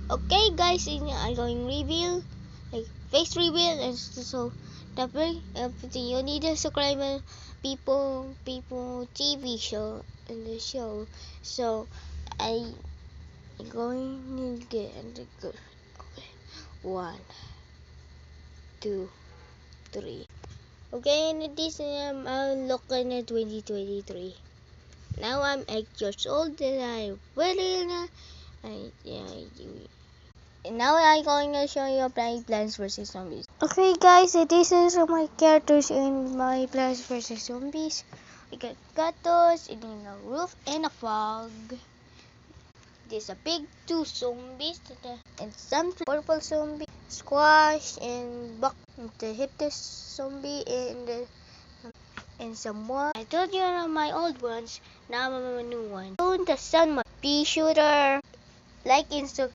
Okay, guys, I'm going reveal, like face reveal, and so double. You need to subscribe on people TV show in the show. So I am going to get into good. Okay, 1, 2, 3. Okay, and this I'm looking at 2023. Now I'm 8 years old, and I really and now I'm going to show you my Plants vs Zombies. Okay, guys, this is my characters in my Plants vs Zombies. We got Gatos, and then a roof, and a fog. There's a big 2 zombies, and some purple zombie, squash, and buck, the hypnos zombie, and some more. I told you my old ones, now I'm a new one. The sun, pea shooter, like and